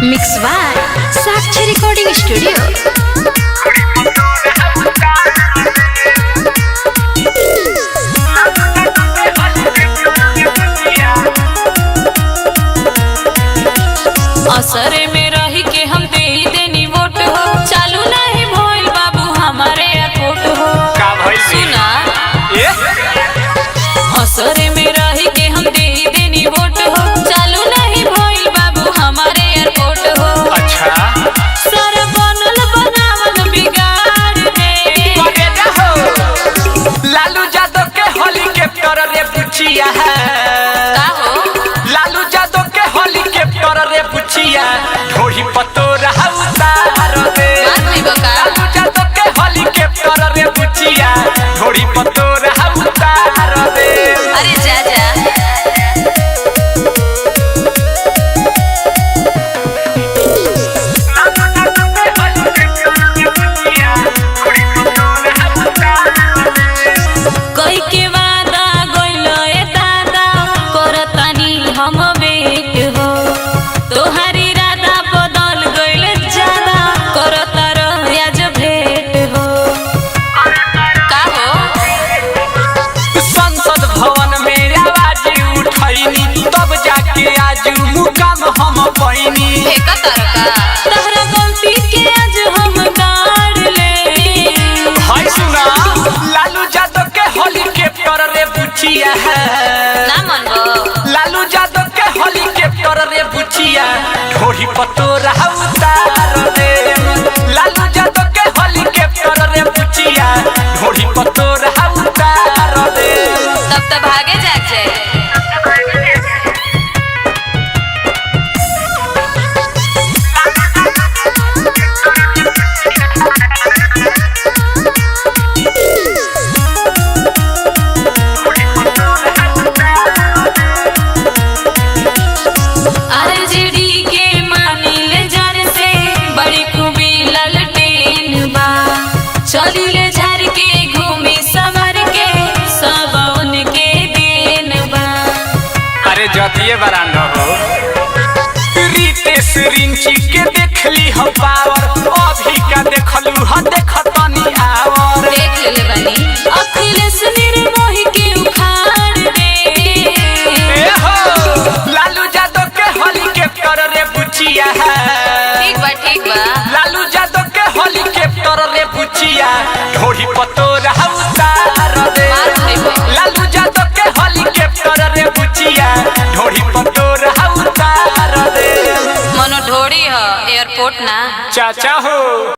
Mix by Sakshi recording studio. असरे में रही के हम दे देनी वोट हो, चालू नहीं भइल बाबू हमारे अकोट हो। सुना असरे में रही के हम दे देनी वोट हो, चालू नहीं भइल बाबू हमारे एयरपोर्ट हो। अच्छा सर बनल बनावल बिगाड़ दे लालू यादव के हेलीकॉप्टर रे पुछिया है का हो लालू यादव के हेलीकॉप्टर रे पुछिया ढोही पतो रहा उतार दे। लालू यादव के हेलीकॉप्टर रे पुछिया ढोही पतो रहा उतार दे। अरे जा जा कोई के वादा गइलो ए दादा करतानी हम बेट हो, तोहारी इरादा बदल गइल ज्यादा करता रह आज भेट हो। का हो संसद भवन में आवाज उठैनी तब जाके आज मुकाम हम पैनी। तहरा गलती के आज हम गाड़ ले। हाय सुना लालू यादव के हेलीकॉप्टर रे पुछिया है ना मनबो लालू यादव के हेलीकॉप्टर रे पुछिया ढोही पतो रहा उतार दे। लालू यादव के हेलीकॉप्टर रे पुछिया ढोही पतो रहा उतार दे। तब तो भागे जाग जाए। आरजेडी के मानिले जान से बड़ी खूबी ललटेन बा, चलिले झार के घूमी सवर के सब उनके देन बा। अरे जतिये बरांडा हो रितेश रिंची के देखली हम पावर अभी का देखलू ह देखतनी आवर। देख ले बनी अखिलेश निर्मोही के उखाड़ दे। ए हो लालू यादव के हेलीकॉप्टर रे पुछिया है ठीक बा लालू यादव के हेलीकॉप्टर रे पुछिया ढोही पतो रहा उतार दे। लालू यादव के हेलीकॉप्टर रे पुछिया ढोही पतो रहा उतार दे। मनो ढोड़ी ह एयरपोर्ट ना चाचा हो